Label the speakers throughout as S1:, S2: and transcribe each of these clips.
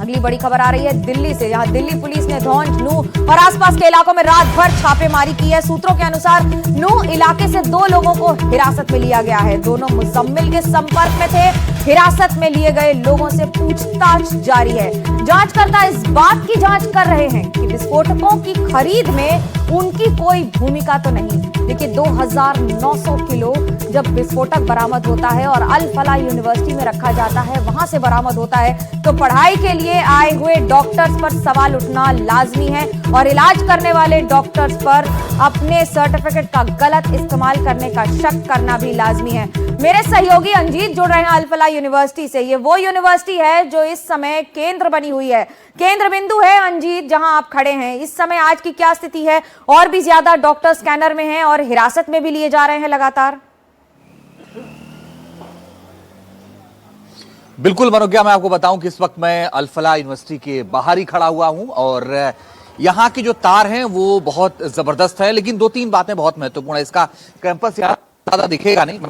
S1: अगली बड़ी खबर आ रही है दिल्ली से, जहां दिल्ली पुलिस ने धौंस, नूह और आसपास के इलाकों में रात भर छापेमारी की है। सूत्रों के अनुसार नूह इलाके से 2 लोगों को हिरासत में लिया गया है। दोनों मुजम्मिल के संपर्क में थे। हिरासत में लिए गए लोगों से पूछताछ जारी है। जांचकर्ता इस बात की जांच कर रहे हैं कि विस्फोटकों की खरीद में उनकी कोई भूमिका तो नहीं। देखिए 2900 किलो जब विस्फोटक बरामद होता है और अल फलाह यूनिवर्सिटी में रखा जाता है, वहां से बरामद होता है, तो पढ़ाई के लिए आए हुए डॉक्टर्स पर सवाल उठना लाजमी है और इलाज करने वाले डॉक्टर्स पर अपने सर्टिफिकेट का गलत इस्तेमाल करने का शक करना भी लाजमी है। मेरे सहयोगी अंजीत जुड़ रहे हैं अल फलाह यूनिवर्सिटी से। ये वो यूनिवर्सिटी है जो इस समय केंद्र बनी हुई है, केंद्र बिंदु है। अंजीत, जहां आप खड़े हैं इस समय आज की क्या स्थिति है? और भी ज्यादा डॉक्टर स्कैनर में हैं और हिरासत में भी लिए जा रहे हैं लगातार।
S2: बिल्कुल मनोज्ञा, मैं आपको बताऊं कि इस वक्त मैं अल फलाह यूनिवर्सिटी के बाहर ही खड़ा हुआ हूं और यहां की जो तार हैं वो बहुत जबरदस्त है, लेकिन 2-3 बातें बहुत महत्वपूर्ण है। इसका कैंपस यार ज्यादा दिखेगा नहीं,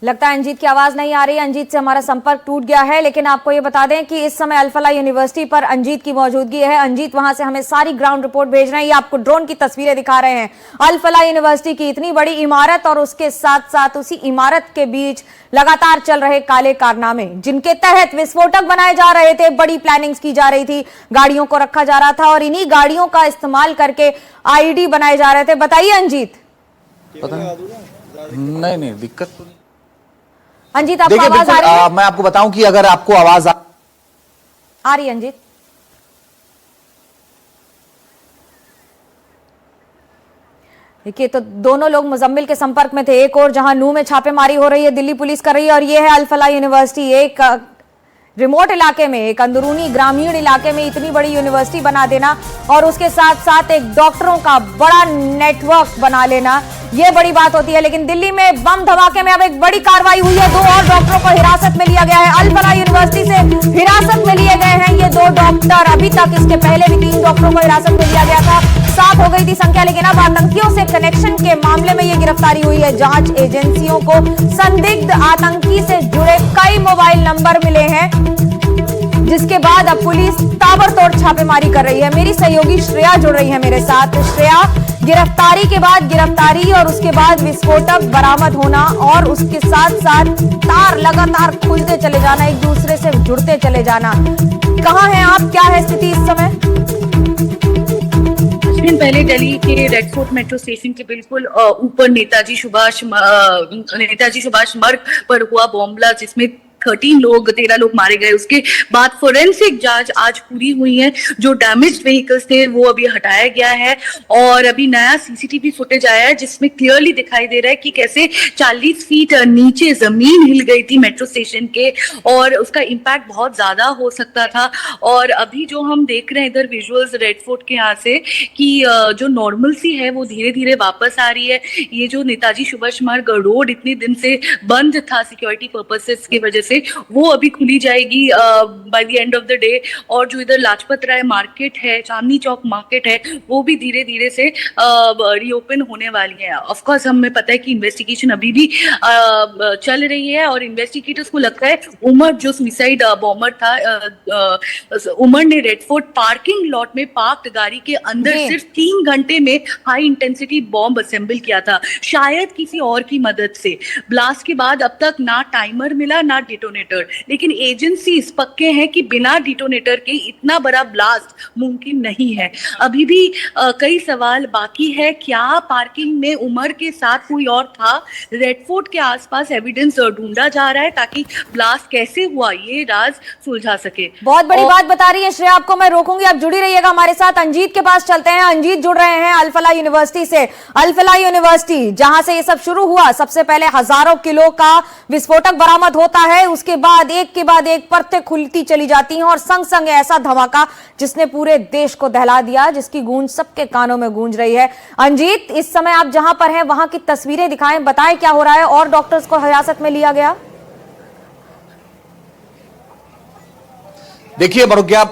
S1: लगता है अंजीत की आवाज नहीं आ रही है। अंजीत से हमारा संपर्क टूट गया है, लेकिन आपको ये बता दें कि इस समय अल फलाह यूनिवर्सिटी पर अंजीत की मौजूदगी है। अंजीत वहां से हमें सारी ग्राउंड रिपोर्ट भेज रहे हैं। ये आपको ड्रोन की तस्वीरें दिखा रहे हैं। अल फलाह यूनिवर्सिटी की इतनी बड़ी इमारत और उसके साथ साथ उसी इमारत के बीच लगातार चल रहे काले कारनामे, जिनके तहत विस्फोटक बनाए जा रहे थे, बड़ी प्लानिंग्स की जा रही थी, गाड़ियों को रखा जा रहा था और इन्हीं गाड़ियों का इस्तेमाल करके आईडी बनाए जा रहे थे। बताइए अंजीत।
S2: पता नहीं दिक्कत तो नहीं।
S1: अंजीत, आपको आवाज आ रही है?
S2: मैं आपको बताऊं कि अगर आपको आवाज
S1: आ रही है अंजीत, देखिए तो दोनों लोग मुजम्मिल के संपर्क में थे। एक और जहां नूह में छापेमारी हो रही है, दिल्ली पुलिस कर रही है, और ये है अल फलाह यूनिवर्सिटी। एक रिमोट इलाके में, एक अंदरूनी ग्रामीण इलाके में इतनी बड़ी यूनिवर्सिटी बना देना और उसके साथ साथ एक डॉक्टरों का बड़ा नेटवर्क बना लेना, ये बड़ी बात होती है। लेकिन दिल्ली में बम धमाके में अब एक बड़ी कार्रवाई हुई है। 2 और डॉक्टरों को हिरासत में लिया गया है। अल फलाह यूनिवर्सिटी से हिरासत में लिए गए हैं ये 2 डॉक्टर। अभी तक इसके पहले भी 3 डॉक्टरों को हिरासत में लिया गया था। 7 हो गई थी संख्या, लेकिन अब आतंकियों से कनेक्शन के मामले में यह गिरफ्तारी हुई है। जांच एजेंसियों को संदिग्ध आतंकी से जुड़े कई मोबाइल नंबर मिले हैं, जिसके बाद अब पुलिस ताबड़तोड़ छापेमारी कर रही है। मेरी सहयोगी श्रेया जुड़ रही है मेरे साथ। श्रेया, गिरफ्तारी के बाद गिरफ्तारी और उसके बाद विस्फोटक बरामद होना और उसके साथ साथ तार लगातार खुलते चले जाना, एक दूसरे से जुड़ते चले जाना, कहां हैं आप? क्या है स्थिति इस समय?
S3: कुछ दिन पहले दिल्ली के रेड फोर्ट मेट्रो स्टेशन के बिल्कुल ऊपर नेताजी सुभाष मार्ग पर हुआ बॉम्ब ब्लास्ट, जिसमें 13 लोग मारे गए। उसके बाद फोरेंसिक जांच आज पूरी हुई है। जो डैमेज्ड व्हीकल्स थे वो अभी हटाया गया है और अभी नया सीसीटीवी फुटेज आया है, जिसमें क्लियरली दिखाई दे रहा है कि कैसे 40 फीट नीचे जमीन हिल गई थी मेट्रो स्टेशन के और उसका इम्पैक्ट बहुत ज्यादा हो सकता था। और अभी जो हम देख रहे हैं इधर विजुअल्स रेड फोर्ट के यहाँ से कि जो नॉर्मलसी है वो धीरे धीरे वापस आ रही है। ये जो नेताजी सुभाष मार्ग रोड इतने दिन से बंद था सिक्योरिटी पर्पसेस की वजह से, वो अभी खुली जाएगी by the end of the day. और जो इधर लाजपत राय मार्केट है, चांदनी चौक मार्केट है, वो भी धीरे धीरे से रीओपन होने वाली है। ऑफ कोर्स हमें पता है कि इन्वेस्टिगेशन अभी भी चल रही है और इन्वेस्टिगेटर्स को लगता है उमर जो सुसाइड बॉम्बर था, उमर ने रेड फोर्ट पार्किंग लॉट में पार्क्ड गाड़ी के अंदर सिर्फ 3 घंटे में हाई इंटेंसिटी बॉम्ब असेंबल किया था, शायद किसी और की मदद से। ब्लास्ट के बाद अब तक ना टाइमर मिला ना डिटोनेटर, लेकिन एजेंसीज पक्के हैं कि बिना डिटोनेटर के इतना बड़ा ब्लास्ट मुमकिन नहीं है। अभी भी कई सवाल बाकी है। क्या पार्किंग में उमर के साथ कोई और था? रेड फोर्ट के आसपास एविडेंस ढूंढा जा रहा है ताकि ब्लास्ट कैसे हुआ ये राज सुलझा सके।
S1: बहुत बड़ी बात बता रही है श्रेया, आपको मैं रोकूंगी, आप जुड़ी रहिएगा हमारे साथ। अंजीत के पास चलते हैं। अंजीत जुड़ रहे हैं अल फलाह यूनिवर्सिटी से। अल फलाह यूनिवर्सिटी जहां से ये सब शुरू हुआ, सबसे पहले हजारों किलो का विस्फोटक बरामद होता है, उसके बाद एक के बाद एक परतें खुलती चली जाती हैं और संग संग ऐसा धमाका जिसने पूरे देश को दहला दिया, जिसकी गूंज सबके कानों में गूंज रही है। अंजीत, इस समय आप जहां पर हैं वहां की तस्वीरें दिखाएं, बताएं क्या हो रहा है। और डॉक्टर्स को हिरासत में लिया गया?
S2: देखिए मनोज्ञा,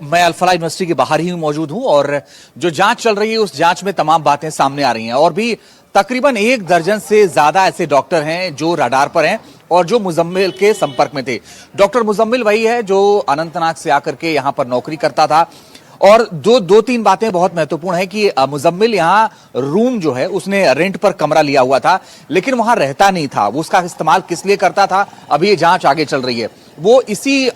S2: मैं अल फलाह यूनिवर्सिटी के बाहर ही मौजूद हूं और जो जांच चल रही है उस जांच में तमाम बातें सामने आ रही हैं और भी तकरीबन 1 दर्जन से ज्यादा ऐसे डॉक्टर हैं जो रडार पर हैं और जो मुजम्मिल के संपर्क में थे। डॉक्टर मुजम्मिल वही है जो अनंतनाग से आकर के यहां पर नौकरी करता था। और दो तीन बातें बहुत महत्वपूर्ण है कि मुजम्मिल यहां रूम जो है उसने रेंट पर कमरा लिया हुआ था, लेकिन वहां रहता नहीं था। वो उसका इस्तेमाल किस लिए करता था, अभी ये जांच आगे चल रही है। वो इसी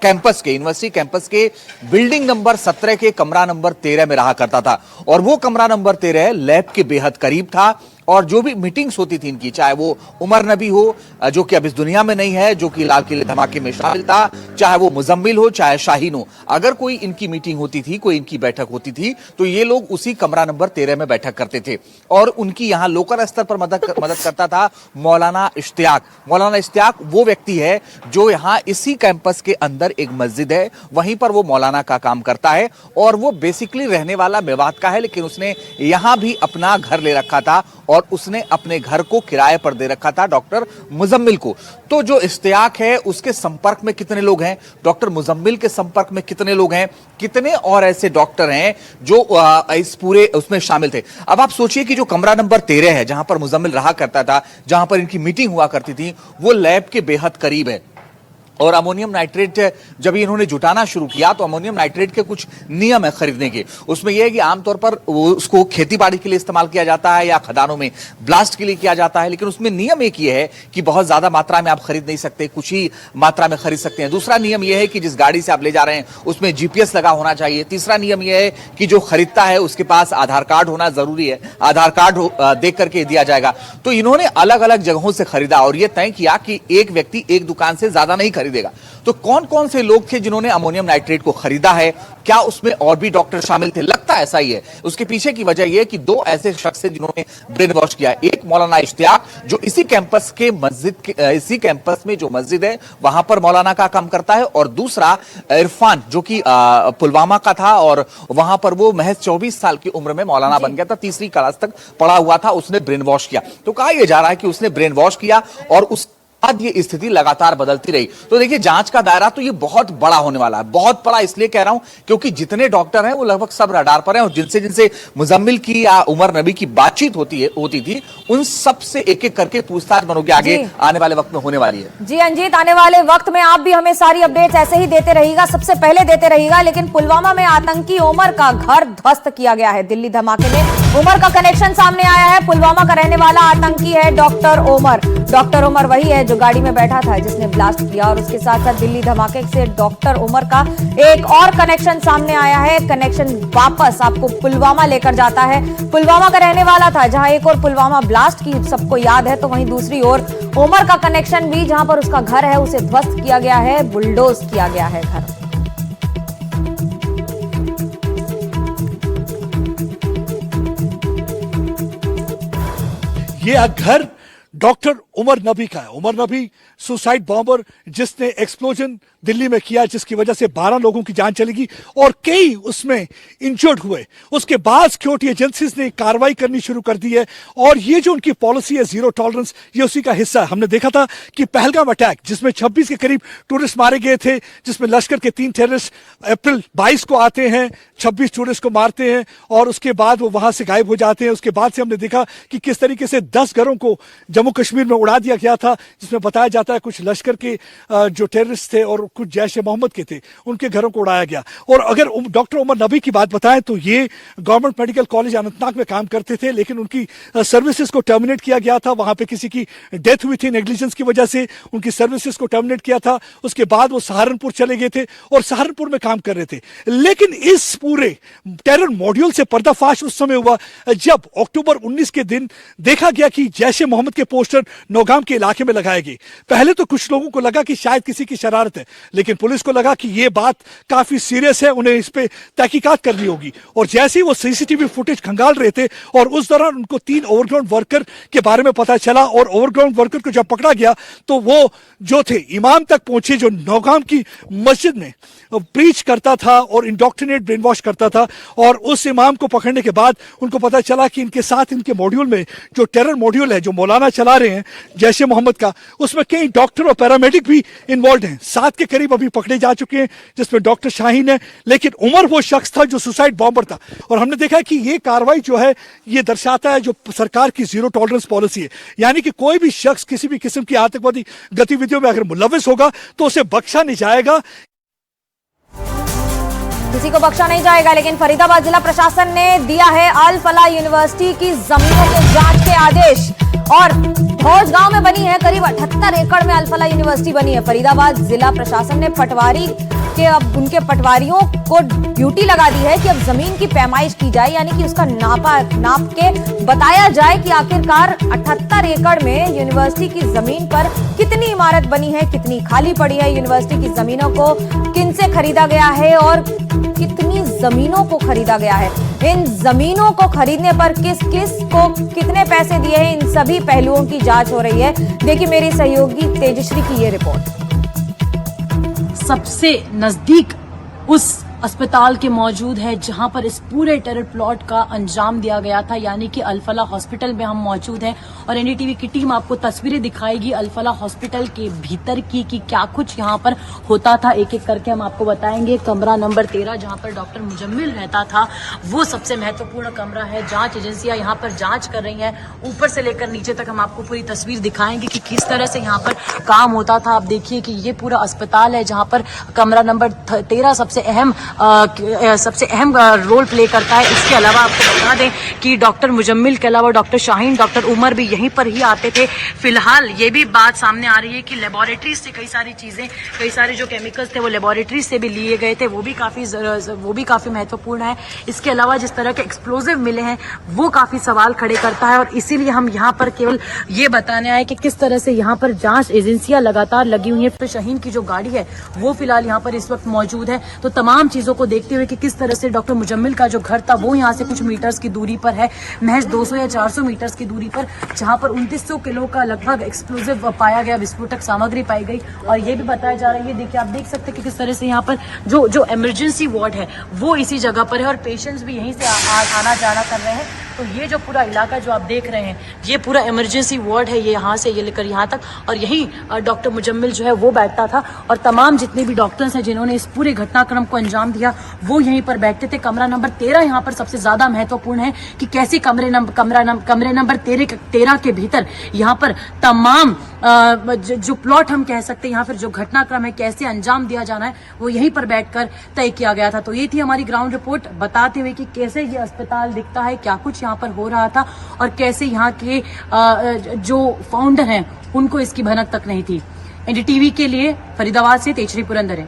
S2: कैंपस के, यूनिवर्सिटी कैंपस के बिल्डिंग नंबर 17 के कमरा नंबर 13 में रहा करता था। और वो कमरा नंबर 13 लैब के बेहद करीब था। और जो भी मीटिंग्स होती थी इनकी, चाहे वो उमर नबी हो जो कि अब इस दुनिया में नहीं है, जो कि लाल किले धमाके में शामिल था, चाहे वो मुजम्मिल हो, चाहे शाहीन हो, अगर कोई इनकी मीटिंग होती थी, कोई इनकी बैठक होती थी, तो ये लोग उसी कमरा नंबर 13 में बैठक करते थे। और उनकी यहां लोकल स्तर पर मदद करता था मौलाना इश्तियाक। मौलाना इश्तियाक वो व्यक्ति है जो यहां इसी कैंपस के अंदर एक मस्जिद है, वहीं पर वो मौलाना का काम करता है। और वो बेसिकली रहने वाला मेवात का है, लेकिन उसने यहां भी अपना घर ले रखा था और उसने अपने घर को किराए पर दे रखा था डॉक्टर मुजम्मिल को। तो जो इश्तियाक है उसके संपर्क में कितने लोग हैं, डॉक्टर मुजम्मिल के संपर्क में कितने लोग हैं, कितने और ऐसे डॉक्टर हैं जो इस पूरे उसमें शामिल थे। अब आप सोचिए कि जो कमरा नंबर 13 है जहां पर मुजम्मिल रहा करता था, जहां पर इनकी मीटिंग हुआ करती थी, वो लैब के बेहद करीब है। और अमोनियम नाइट्रेट जब इन्होंने जुटाना शुरू किया तो अमोनियम नाइट्रेट के कुछ नियम है खरीदने के। उसमें यह है कि आमतौर पर उसको खेती बाड़ी के लिए इस्तेमाल किया जाता है या खदानों में ब्लास्ट के लिए किया जाता है, लेकिन उसमें नियम एक ये है कि बहुत ज्यादा मात्रा में आप खरीद नहीं सकते, कुछ ही मात्रा में खरीद सकते हैं। दूसरा नियम यह है कि जिस गाड़ी से आप ले जा रहे हैं उसमें जीपीएस लगा होना चाहिए। तीसरा नियम यह है कि जो खरीदता है उसके पास आधार कार्ड होना जरूरी है, आधार कार्ड देख करके दिया जाएगा। तो इन्होंने अलग अलग जगहों से खरीदा और यह तय किया कि एक व्यक्ति एक दुकान से ज्यादा नहीं खरीदेगा। तो कौन कौन से लोग थे जिन्होंने अमोनियम नाइट्रेट को खरीदा है, क्या उसमें और भी डॉक्टर शामिल थे? लगता ऐसा ही है। उसके पीछे की वजह यह कि 2 ऐसे शख्स हैं जिन्होंने ब्रेन वॉश किया। एक मौलाना इश्तियाक जो इसी कैंपस में जो मस्जिद है वहां पर मौलाना का काम करता है, और दूसरा इरफान जो कि पुलवामा का था और वहां पर वो महज 24 साल की उम्र में मौलाना बन गया था, 3री क्लास तक पढ़ा हुआ था, उसने ब्रेन वॉश किया। तो कहा यह जा रहा है कि उसने ब्रेन वॉश किया और उस बाद ये स्थिति लगातार बदलती रही। तो देखिए जांच का दायरा तो ये बहुत बड़ा होने वाला है। बहुत बड़ा इसलिए कह रहा हूं क्योंकि जितने डॉक्टर हैं वो लगभग सब रडार पर हैं, और जिनसे मुजम्मिल की या उमर नबी की बातचीत होती थी उन सब से एक एक करके पूछताछ बनोगे आगे आने वाले वक्त में होने वाली है।
S1: जी अंजीत, आने वाले वक्त में आप भी हमें सारी अपडेट्स ऐसे ही देते रहिएगा, सबसे पहले देते रहिएगा। लेकिन पुलवामा में आतंकी उमर का घर ध्वस्त किया गया है। दिल्ली धमाके में उमर का कनेक्शन सामने आया है। पुलवामा का रहने वाला आतंकी है डॉक्टर उमर। डॉक्टर उमर वही है जो गाड़ी में बैठा था जिसने ब्लास्ट किया, और उसके साथ साथ दिल्ली धमाके से डॉक्टर उमर का एक और कनेक्शन सामने आया है। कनेक्शन वापस आपको पुलवामा लेकर जाता है। पुलवामा का रहने वाला था, जहां एक और पुलवामा ब्लास्ट की सबको याद है, तो वहीं दूसरी ओर उमर का कनेक्शन भी, जहां पर उसका घर है उसे ध्वस्त किया गया है, बुलडोज किया गया है घर।
S4: ये घर डॉक्टर उमर नबी का है। उमर नबी सुसाइड बॉम्बर जिसने एक्सप्लोजन दिल्ली में किया, जिसकी वजह से 12 लोगों की जान चलेगी और कई उसमें इंजर्ड हुए। उसके बाद सिक्योरिटी एजेंसीज ने कार्रवाई करनी शुरू कर दी है, और ये जो उनकी पॉलिसी है जीरो टॉलरेंस, ये उसी का हिस्सा है। हमने देखा था कि पहलगाम अटैक जिसमें 26 के करीब टूरिस्ट मारे गए थे, जिसमें लश्कर के 3 टेररिस्ट अप्रैल 22 को आते हैं, 26 टूरिस्ट को मारते हैं और उसके बाद वो वहां से गायब हो जाते हैं। उसके बाद से हमने देखा कि किस तरीके से 10 घरों को जम्मू कश्मीर में उड़ा दिया गया था, जिसमें बताया जाता है कुछ लश्कर के जो टेररिस्ट थे और कुछ जैश ए मोहम्मद के थे, उनके घरों को उड़ाया गया। और अगर डॉक्टर उमर नबी की बात बताएं तो ये गवर्नमेंट मेडिकल कॉलेज अनंतनाग में काम करते थे, लेकिन उनकी सर्विसेज को टर्मिनेट किया गया था। वहां पे किसी की डेथ हुई थी नेग्लिजेंस की वजह से, उनकी सर्विसेज को टर्मिनेट किया था। उसके बाद वो सहारनपुर चले गए थे और सहारनपुर में काम कर रहे थे। लेकिन इस पूरे टेरर मॉड्यूल से पर्दाफाश उस समय हुआ जब अक्टूबर 19 के दिन देखा गया कि जैश ए मोहम्मद के पोस्टर नौगाम के इलाके में लगाए गए। पहले तो कुछ लोगों को लगा कि शायद किसी की शरारत है, लेकिन पुलिस को लगा कि यह बात काफी सीरियस है, उन्हें इस पे तहकीकात करनी होगी। और जैसे ही वो सीसीटीवी फुटेज खंगाल रहे थे और उस दौरान उनको 3 ओवरग्राउंड वर्कर के बारे में पता चला, और ओवरग्राउंड वर्कर को जब पकड़ा गया तो वो जो थे इमाम तक पहुंचे जो नौगाम की मस्जिद में प्रीच करता था और इंडोक्ट्रिनेट ब्रेन वॉश करता था। और उस इमाम को पकड़ने के बाद उनको पता चला कि इनके साथ इनके मॉड्यूल में जो टेरर मॉड्यूल है जो मौलाना चला रहे हैं जैश ए मोहम्मद का, उसमें कई डॉक्टर और पैरामेडिक भी इन्वॉल्व हैं। 7 के करीब अभी पकड़े जा चुके हैं, जिसमें डॉक्टर शाहीन है। लेकिन उमर वो शख्स था जो सुसाइड बॉम्बर था। और हमने देखा कि ये कार्रवाई जो है ये दर्शाता है जो सरकार की जीरो टॉलरेंस पॉलिसी है, यानी कि कोई भी शख्स किसी भी किस्म की आतंकवादी गतिविधियों में अगर मुलविस होगा तो उसे बख्शा नहीं जाएगा।
S1: किसी को बख्शा नहीं जाएगा। लेकिन फरीदाबाद जिला प्रशासन ने दिया है अल फलाह यूनिवर्सिटी की जमीनों के जांच के आदेश। और भौज गांव में बनी है करीब 78 एकड़ में अल फलाह यूनिवर्सिटी बनी है। फरीदाबाद जिला प्रशासन ने पटवारी के अब उनके पटवारियों को ड्यूटी लगा दी है कि अब जमीन की पैमाइश की जाए, यानी कि उसका नाप के बताया जाए कि आखिरकार 78 एकड़ में यूनिवर्सिटी की जमीन पर कितनी इमारत बनी है, कितनी खाली पड़ी है। यूनिवर्सिटी की जमीनों को किनसे खरीदा गया है और कितनी जमीनों को खरीदा गया है। इन जमीनों को खरीदने पर किस किस को कितने पैसे दिए हैं, इन सभी पहलुओं की जांच हो रही है। देखिए मेरी सहयोगी तेजश्री की ये रिपोर्ट।
S5: सबसे नजदीक उस अस्पताल के मौजूद है जहां पर इस पूरे टेरर प्लॉट का अंजाम दिया गया था, यानी कि अल फलाह हॉस्पिटल में हम मौजूद हैं और एनडीटीवी की टीम आपको तस्वीरें दिखाएगी अल फलाह हॉस्पिटल के भीतर की कि क्या कुछ यहां पर होता था। एक एक करके हम आपको बताएंगे। कमरा नंबर 13 जहां पर डॉक्टर मुजम्मिल रहता था, वो सबसे महत्वपूर्ण कमरा है। जांच एजेंसियां यहां पर जांच कर रही हैं, ऊपर से लेकर नीचे तक हम आपको पूरी तस्वीर दिखाएंगे कि किस तरह से यहाँ पर काम होता था। आप देखिए कि ये पूरा अस्पताल है जहाँ पर कमरा नंबर 13 सबसे अहम रोल प्ले करता है। इसके अलावा आपको बता दें कि डॉक्टर मुजम्मिल के अलावा डॉक्टर शाहीन, डॉक्टर उमर भी यहीं पर ही आते थे। फिलहाल ये भी बात सामने आ रही है कि लेबोरेटरीज से कई सारी चीजें, कई सारे जो केमिकल्स थे वो लेबोरेटरीज से भी लिए गए थे, वो भी काफी महत्वपूर्ण है। इसके अलावा जिस तरह के एक्सप्लोजिव मिले हैं वो काफी सवाल खड़े करता है और इसीलिए हम यहाँ पर केवल ये बताने आए कि किस तरह से यहाँ पर जांच एजेंसियां लगातार लगी हुई है। शाहीन की जो गाड़ी है वो फिलहाल यहाँ पर इस वक्त मौजूद है। तो तमाम चीजों को देखते हुए कि किस तरह से डॉक्टर मुजम्मिल का जो घर था वो यहाँ से कुछ मीटर्स की दूरी पर है, महज 200 या 400 मीटर्स की दूरी पर, जहाँ पर 2900 किलो का लगभग एक्सप्लोजिव पाया गया, विस्फोटक सामग्री पाई गई। और ये भी बताया जा रहा है, ये देखिए आप देख सकते हैं कि किस तरह से यहाँ पर जो इमरजेंसी वार्ड है वो इसी जगह पर है और पेशेंट्स भी यहीं से आना जाना कर रहे हैं। तो ये जो पूरा इलाका जो आप देख रहे हैं ये पूरा इमरजेंसी वार्ड है, ये यहाँ से ये लेकर यहाँ तक, और यही डॉक्टर मुजम्मिल जो है वो बैठता था और तमाम जितने भी डॉक्टर्स हैं जिन्होंने इस पूरे घटनाक्रम को अंजाम दिया वो यहीं पर बैठते थे। कमरा नंबर 13 यहाँ पर सबसे ज्यादा महत्वपूर्ण है कि कैसे कमरे नंबर 13 के भीतर यहाँ पर तमाम जो प्लॉट हम कह सकते हैं यहाँ पर जो घटनाक्रम है कैसे अंजाम दिया जाना है वो यहीं पर बैठकर तय किया गया था। तो ये थी हमारी ग्राउंड रिपोर्ट बताते हुए कि कैसे ये अस्पताल दिखता है, क्या कुछ यहाँ पर हो रहा था और कैसे यहाँ के जो फाउंडर हैं उनको इसकी भनक तक नहीं थी। एनडीटीवी के लिए फरीदाबाद से तेजश्री पुरंदरे।